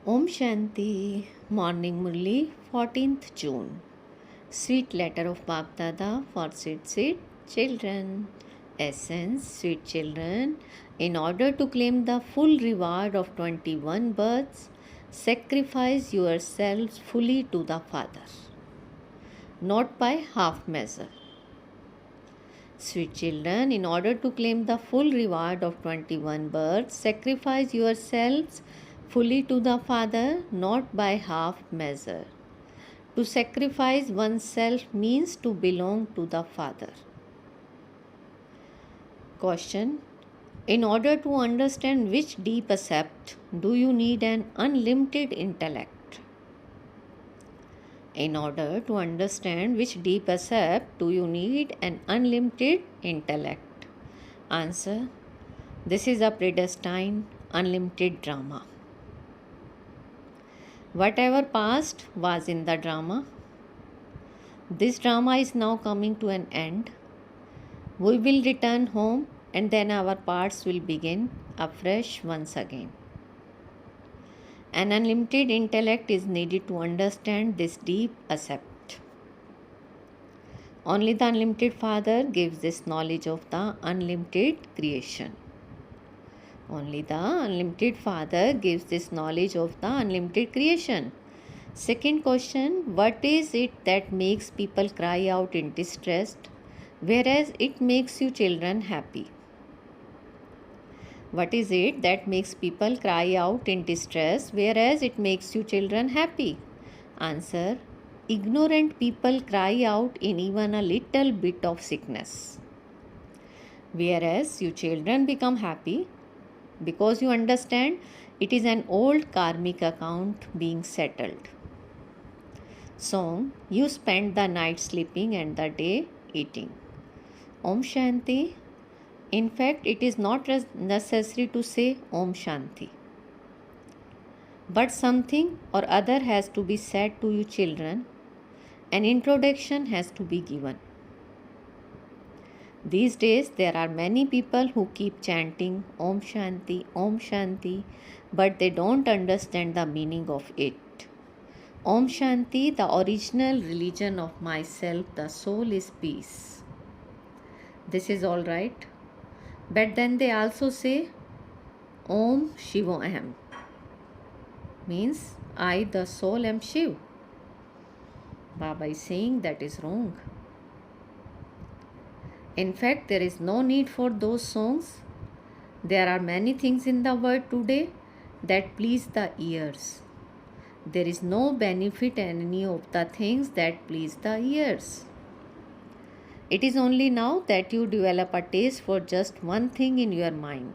Om Shanti, Morning Murli, 14th June. Sweet letter of Bap Dada for sweet children. Essence, sweet children, in order to claim the full reward of 21 births, sacrifice yourselves fully to the Father, not by half measure. Sweet children, in order to claim the full reward of 21 births, sacrifice yourselves fully to the Father, not by half measure. To sacrifice oneself means to belong to the Father. Question: in order to understand which deep accept, do you need an unlimited intellect? In order to understand which deep accept, do you need an unlimited intellect? Answer: this is a predestined unlimited drama. Whatever past was in the drama, this drama is now coming to an end. We will return home and then our parts will begin afresh once again. An unlimited intellect is needed to understand this deep accept. Only the unlimited Father gives this knowledge of the unlimited creation. Only the unlimited Father gives this knowledge of the unlimited creation. Second question: what is it that makes people cry out in distress, whereas it makes you children happy? What is it that makes people cry out in distress, whereas it makes you children happy? Answer: ignorant people cry out in even a little bit of sickness, whereas you children become happy because you understand it is an old karmic account being settled. Song: you spend the night sleeping and the day eating. Om Shanti. In fact, it is not necessary to say Om Shanti, but something or other has to be said to you children. An introduction has to be given. These days there are many people who keep chanting Om Shanti, but they don't understand the meaning of it. Om Shanti, the original religion of myself, the soul is peace. This is all right. But then they also say Om Shivam, means I, the soul, am Shiv. Baba is saying that is wrong. In fact, there is no need for those songs. There are many things in the world today that please the ears. There is no benefit in any of the things that please the ears. It is only now that you develop a taste for just one thing in your mind.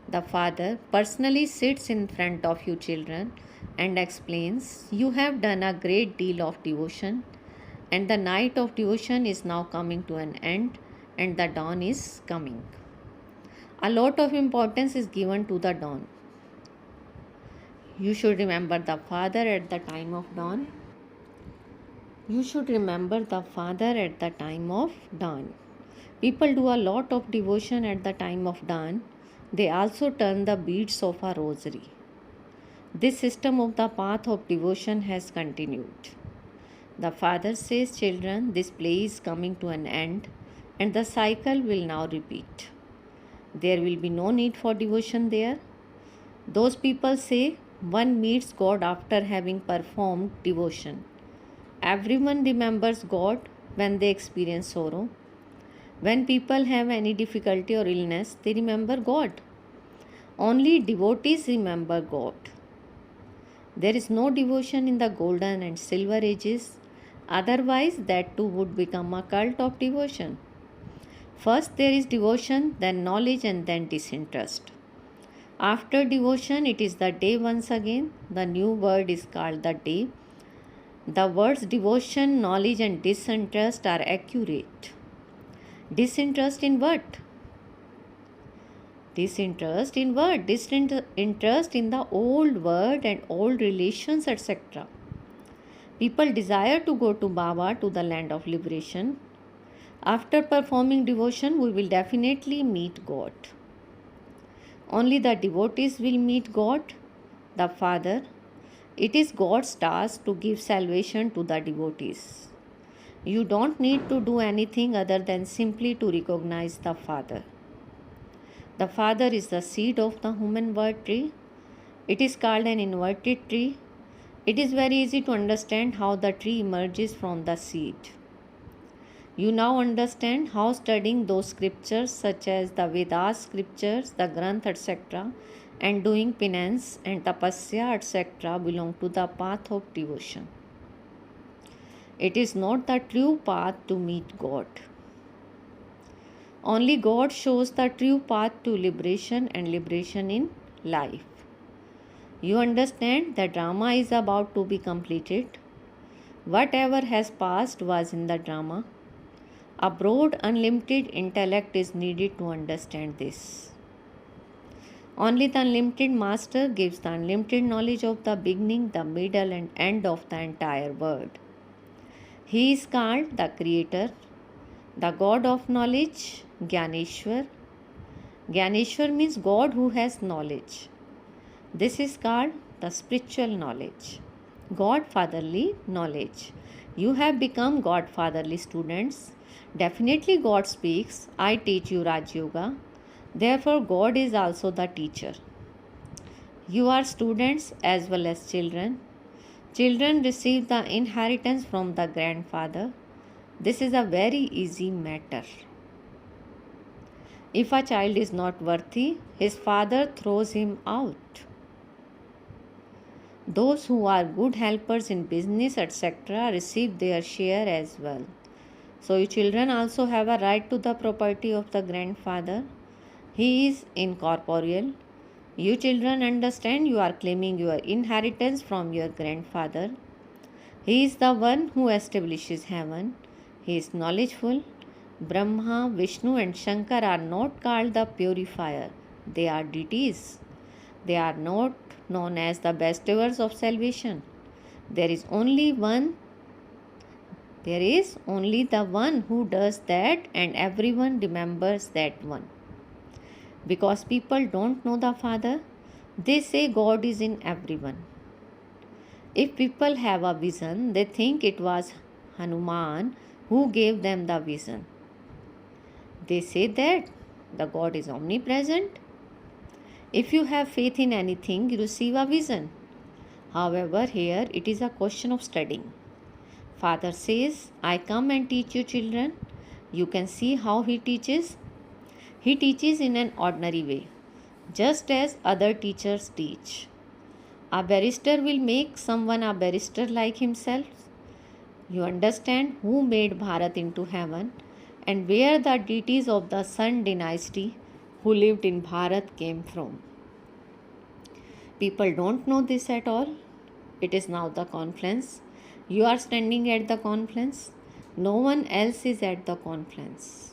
The Father personally sits in front of you children and explains, you have done a great deal of devotion and the night of devotion is now coming to an end and the dawn is coming. A lot of importance is given to the dawn. You should remember the Father at the time of dawn. You should remember the Father at the time of dawn. People do a lot of devotion at the time of dawn. They also turn the beads of a rosary. This system of the path of devotion has continued. The Father says, children, this play is coming to an end and the cycle will now repeat. There will be no need for devotion there. Those people say one meets God after having performed devotion. Everyone remembers God when they experience sorrow. When people have any difficulty or illness, they remember God. Only devotees remember God. There is no devotion in the golden and silver ages. Otherwise, that too would become a cult of devotion. First there is devotion, then knowledge, and then disinterest. After devotion, it is the day once again. The new word is called the day. The words devotion, knowledge, and disinterest are accurate. Disinterest in what? Disinterest in what? Disinterest in the old word and old relations, etc. People desire to go to Baba, to the land of liberation. After performing devotion, we will definitely meet God. Only the devotees will meet God the Father. It is God's task to give salvation to the devotees. You don't need to do anything other than simply to recognize the Father. The Father is the seed of the human word tree. It is called an inverted tree. It is very easy to understand how the tree emerges from the seed. You now understand how studying those scriptures such as the Vedas scriptures, the Granth, etc., and doing penance and tapasya, etc., belong to the path of devotion. It is not the true path to meet God. Only God shows the true path to liberation and liberation in life. You understand that drama is about to be completed. Whatever has passed was in the drama. A broad, unlimited intellect is needed to understand this. Only the unlimited master gives the unlimited knowledge of the beginning, the middle, and end of the entire world. He is called the Creator, the God of knowledge, Gyaneshwar. Gyaneshwar means God who has knowledge. This is called the spiritual knowledge, Godfatherly knowledge. You have become Godfatherly students. Definitely God speaks, I teach you Raj Yoga. Therefore, God is also the teacher. You are students as well as children. Children receive the inheritance from the grandfather. This is a very easy matter. If a child is not worthy, his father throws him out. Those who are good helpers in business, etc., receive their share as well. So, you children also have a right to the property of the grandfather. He is incorporeal. You children understand you are claiming your inheritance from your grandfather. He is the one who establishes heaven. He is knowledgeful. Brahma, Vishnu, and Shankar are not called the purifier. They are deities. They are not known as the bestowers of salvation. There is only the one who does that, and everyone remembers that one. Because people don't know the Father, they say God is in everyone. If people have a vision, they think it was Hanuman who gave them the vision. They say that the God is omnipresent. If you have faith in anything, you receive a vision. However, here it is a question of studying. Father says, I come and teach you children. You can see how he teaches. He teaches in an ordinary way, just as other teachers teach. A barrister will make someone a barrister like himself. You understand who made Bharat into heaven and where the deities of the Sun dynasty who lived in Bharat came from. People don't know this at all. It is now the conference. You are standing at the conference. No one else is at the conference.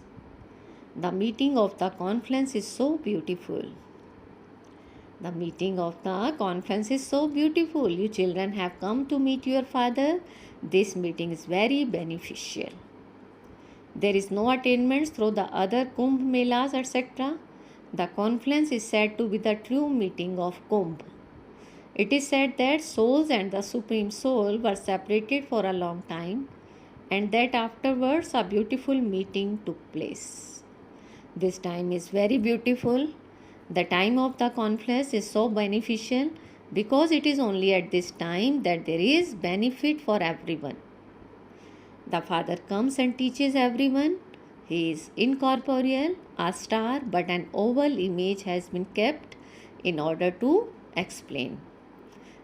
The meeting of the conference is so beautiful. The meeting of the conference is so beautiful. You children have come to meet your father. This meeting is very beneficial. There is no attainments through the other Kumbh Melas, etc. The conference is said to be the true meeting of Kumbh. It is said that souls and the Supreme Soul were separated for a long time, and that afterwards a beautiful meeting took place. This time is very beautiful. The time of the conference is so beneficial because it is only at this time that there is benefit for everyone. The Father comes and teaches everyone. He is incorporeal, a star, but an oval image has been kept in order to explain.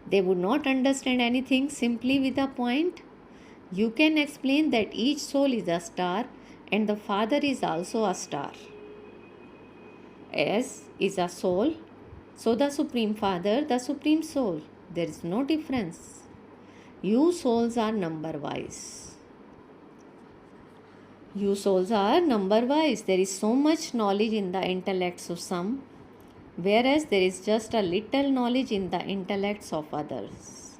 They would not understand anything simply with a point. You can explain that each soul is a star and the Father is also a star. S is a soul, so the Supreme Father, the Supreme Soul. There is no difference. You souls are number-wise. You souls are number-wise. There is so much knowledge in the intellects of some, whereas there is just a little knowledge in the intellects of others.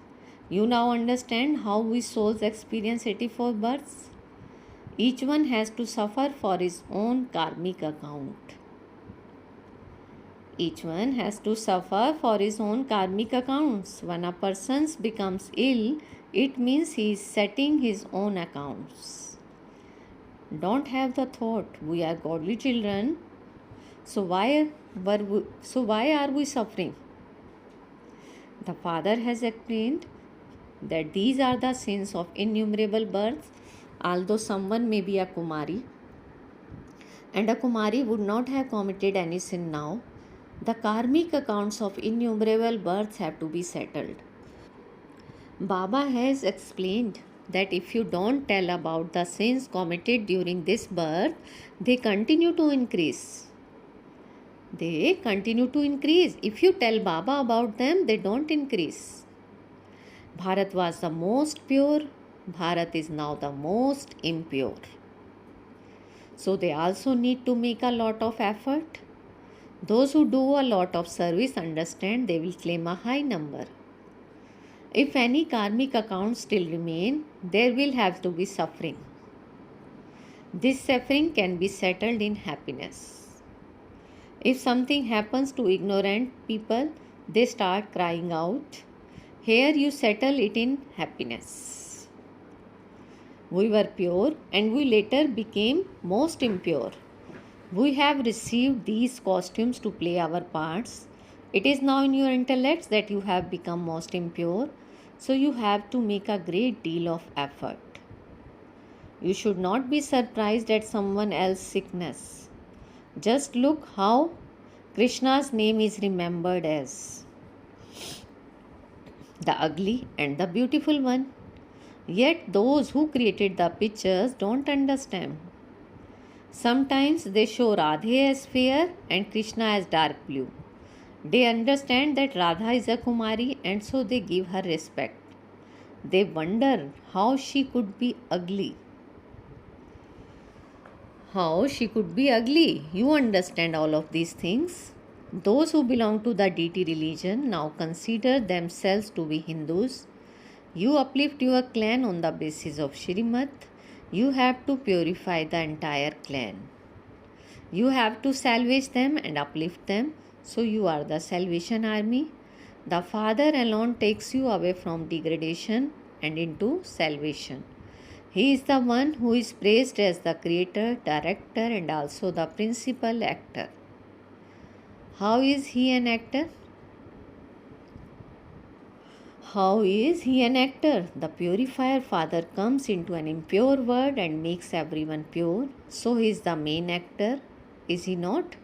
You now understand how we souls experience 84 births. Each one has to suffer for his own karmic account. Each one has to suffer for his own karmic accounts. When a person becomes ill, it means he is setting his own accounts. Don't have the thought, we are godly children, so why are we suffering? The Father has explained that these are the sins of innumerable births. Although someone may be a kumari, and a kumari would not have committed any sin now, the karmic accounts of innumerable births have to be settled. Baba has explained that if you don't tell about the sins committed during this birth, they continue to increase. They continue to increase. If you tell Baba about them, they don't increase. Bharat was the most pure. Bharat is now the most impure. So they also need to make a lot of effort. Those who do a lot of service understand they will claim a high number. If any karmic accounts still remain, there will have to be suffering. This suffering can be settled in happiness. If something happens to ignorant people, they start crying out. Here you settle it in happiness. We were pure and we later became most impure. We have received these costumes to play our parts. It is now in your intellects that you have become most impure, so you have to make a great deal of effort. You should not be surprised at someone else's sickness. Just look how Krishna's name is remembered as the ugly and the beautiful one. Yet those who created the pictures don't understand. Sometimes they show Radhe as fair and Krishna as dark blue. They understand that Radha is a Kumari and so they give her respect. They wonder how she could be ugly. How she could be ugly. You understand all of these things. Those who belong to the deity religion now consider themselves to be Hindus. You uplift your clan on the basis of Shrimat. You have to purify the entire clan. You have to salvage them and uplift them. So you are the Salvation Army. The Father alone takes you away from degradation and into salvation. He is the one who is praised as the creator, director, and also the principal actor. How is he an actor? How is he an actor? The purifier Father comes into an impure world and makes everyone pure. So he is the main actor, is he not?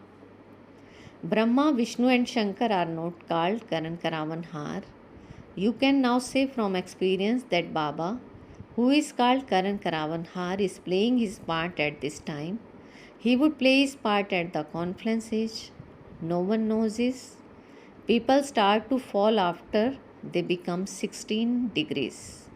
Brahma, Vishnu and Shankar are not called Karan Karavan Har. You can now say from experience that Baba, who is called Karan Karavan Har, is playing his part at this time. He would play his part at the confluence age. No one knows this. People start to fall after they become 16 degrees.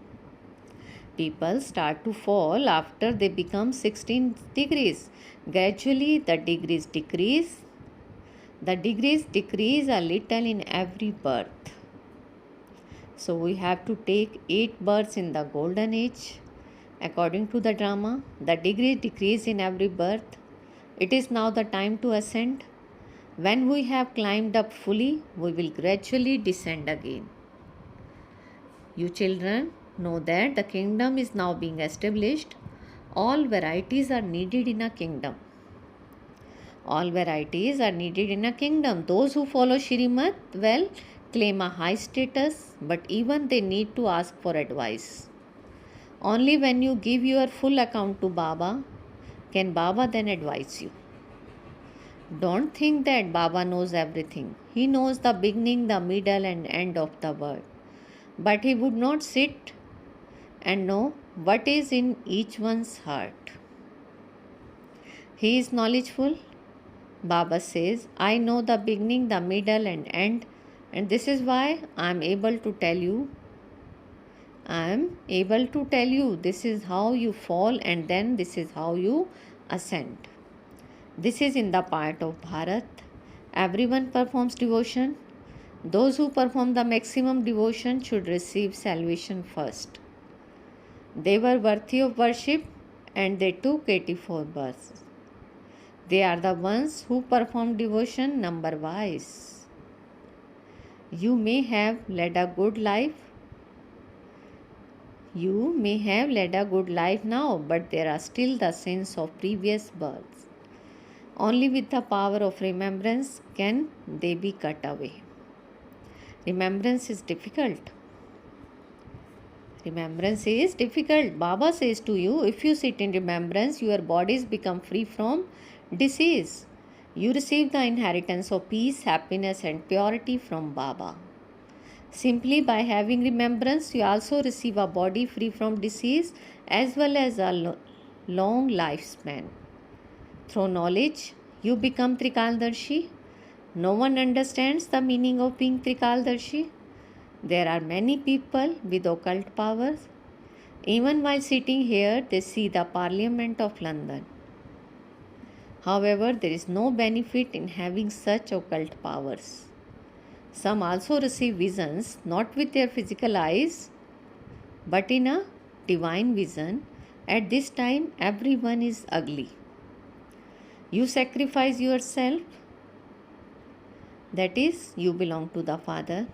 People start to fall after they become 16 degrees. Gradually the degrees decrease. The degrees decrease a little in every birth. So we have to take 8 births in the golden age. According to the drama, the degrees decrease in every birth. It is now the time to ascend. When we have climbed up fully, we will gradually descend again. You children know that the kingdom is now being established. All varieties are needed in a kingdom. All varieties are needed in a kingdom. Those who follow Shrimat, well, claim a high status, but even they need to ask for advice. Only when you give your full account to Baba, can Baba then advise you. Don't think that Baba knows everything. He knows the beginning, the middle and end of the world. But he would not sit and know what is in each one's heart. He is knowledgeful. Baba says, I know the beginning, the middle and end, and this is why I am able to tell you. This is how you fall and then this is how you ascend. This is in the part of Bharat. Everyone performs devotion. Those who perform the maximum devotion should receive salvation first. They were worthy of worship and they took 84 births. They are the ones who perform devotion number wise. You may have led a good life. You may have led a good life now, but there are still the sins of previous births. Only with the power of remembrance can they be cut away. Remembrance is difficult. Remembrance is difficult. Baba says to you, if you sit in remembrance, your bodies become free from disease. You receive the inheritance of peace, happiness, and purity from Baba. Simply by having remembrance, you also receive a body free from disease as well as a long lifespan. Through knowledge, you become Trikaldarshi. No one understands the meaning of being Trikaldarshi. There are many people with occult powers. Even while sitting here, they see the Parliament of London. However, there is no benefit in having such occult powers. Some also receive visions, not with their physical eyes, but in a divine vision. At this time, everyone is ugly. You sacrifice yourself, that is, you belong to the Father.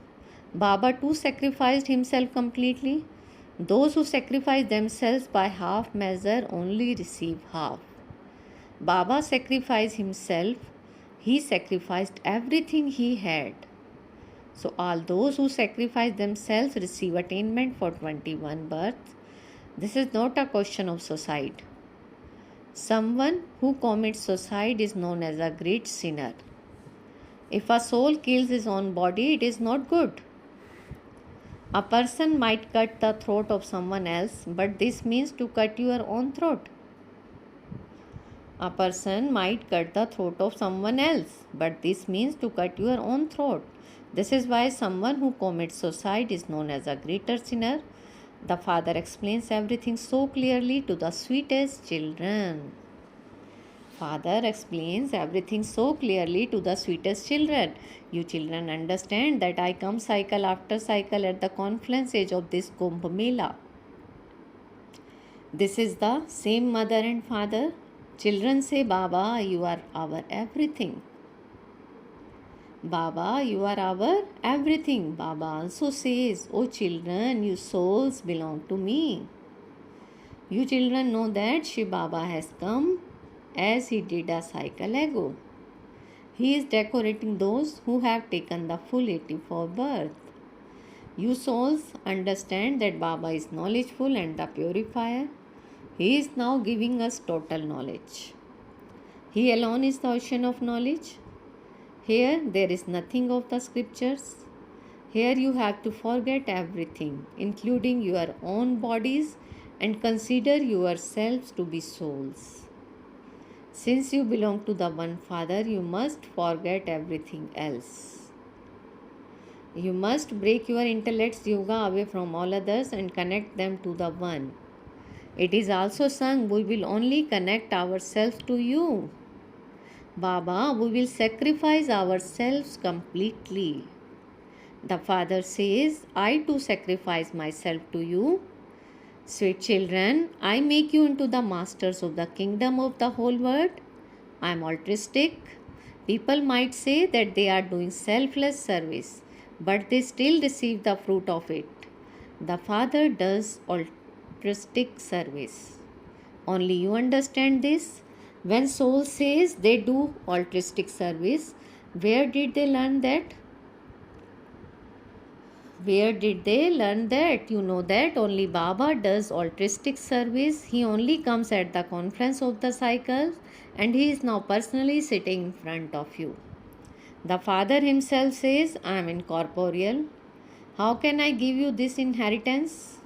Baba too sacrificed himself completely. Those who sacrifice themselves by half measure only receive half. Baba sacrificed himself. He sacrificed everything he had. So all those who sacrifice themselves receive attainment for 21 births. This is not a question of suicide. Someone who commits suicide is known as a great sinner. If a soul kills his own body, it is not good. A person might cut the throat of someone else, but this means to cut your own throat. A person might cut the throat of someone else, but this means to cut your own throat. This is why someone who commits suicide is known as a greater sinner. The Father explains everything so clearly to the sweetest children. Father explains everything so clearly to the sweetest children. You children understand that I come cycle after cycle at the confluence age of this Kumbh Mela. This is the same mother and father. Children say, Baba, you are our everything. Baba, you are our everything. Baba also says, oh children, you souls belong to me. You children know that Shiv Baba has come as he did a cycle ago. He is decorating those who have taken the full 84 birth. You souls understand that Baba is knowledgeful and the purifier. He is now giving us total knowledge. He alone is the ocean of knowledge. Here there is nothing of the scriptures. Here you have to forget everything, including your own bodies, and consider yourselves to be souls. Since you belong to the one Father, you must forget everything else. You must break your intellect's yoga away from all others and connect them to the one. It is also sung, we will only connect ourselves to you. Baba, we will sacrifice ourselves completely. The Father says, I too sacrifice myself to you. Sweet children, I make you into the masters of the kingdom of the whole world. I am altruistic. People might say that they are doing selfless service, but they still receive the fruit of it. The Father does altruistic service. Only you understand this. When soul says they do altruistic service, where did they learn that? Where did they learn that? You know that only Baba does altruistic service. He only comes at the confluence of the cycles, and he is now personally sitting in front of you. The Father himself says, I am incorporeal. How can I give you this inheritance?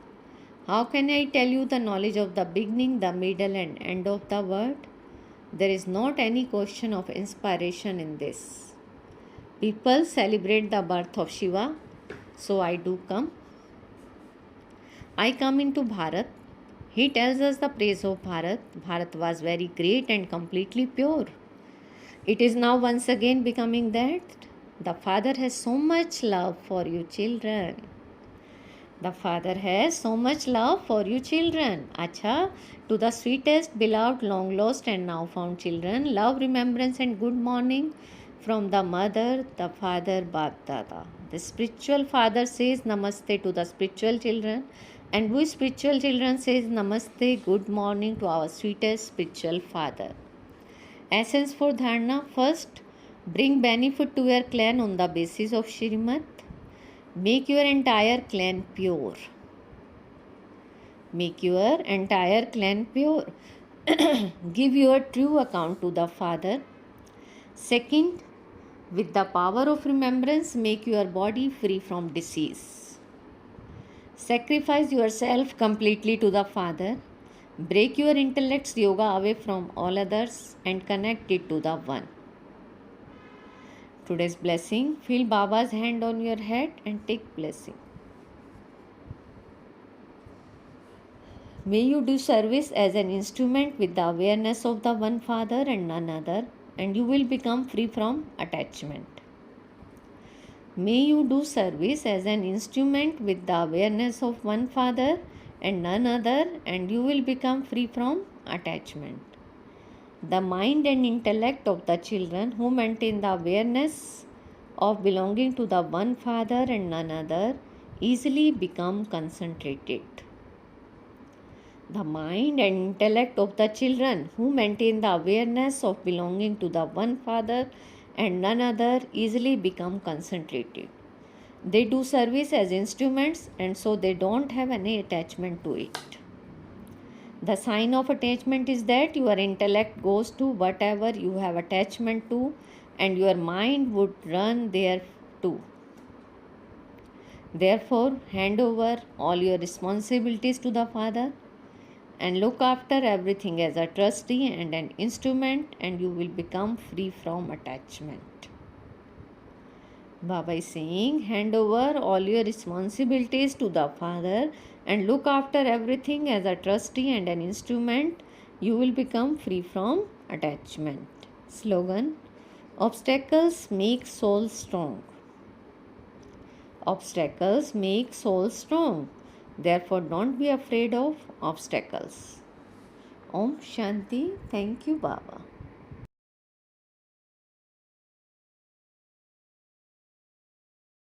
How can I tell you the knowledge of the beginning, the middle, and end of the world? There is not any question of inspiration in this. People celebrate the birth of Shiva. So I do come. I come into Bharat. He tells us the praise of Bharat. Bharat was very great and completely pure. It is now once again becoming that. The Father has so much love for you children. The Father has so much love for you children. Acha, to the sweetest, beloved, long lost and now found children, love, remembrance and good morning from the Mother, the Father, Bap Dada. The spiritual father says namaste to the spiritual children, and we spiritual children says namaste, good morning to our sweetest spiritual father. Essence for dharana: first, bring benefit to your clan on the basis of Shrimad. Make your entire clan pure. Make your entire clan pure. Give your true account to the Father. Second, with the power of remembrance, make your body free from disease. Sacrifice yourself completely to the Father. Break your intellect's yoga away from all others and connect it to the One. Today's blessing: feel Baba's hand on your head and take blessing. May you do service as an instrument with the awareness of the one Father and none other, and you will become free from attachment. May you do service as an instrument with the awareness of one Father and none other, and you will become free from attachment. The mind and intellect of the children who maintain the awareness of belonging to the one Father and none other easily become concentrated. The mind and intellect of the children who maintain the awareness of belonging to the one Father and none other easily become concentrated. They do service as instruments, and so they don't have any attachment to it. The sign of attachment is that your intellect goes to whatever you have attachment to, and your mind would run there too. Therefore, hand over all your responsibilities to the Father and look after everything as a trustee and an instrument, and you will become free from attachment. Baba is saying, hand over all your responsibilities to the Father and look after everything as a trustee and an instrument, you will become free from attachment. Slogan: obstacles make soul strong. Obstacles make soul strong. Therefore, don't be afraid of obstacles. Om Shanti. Thank you, Baba.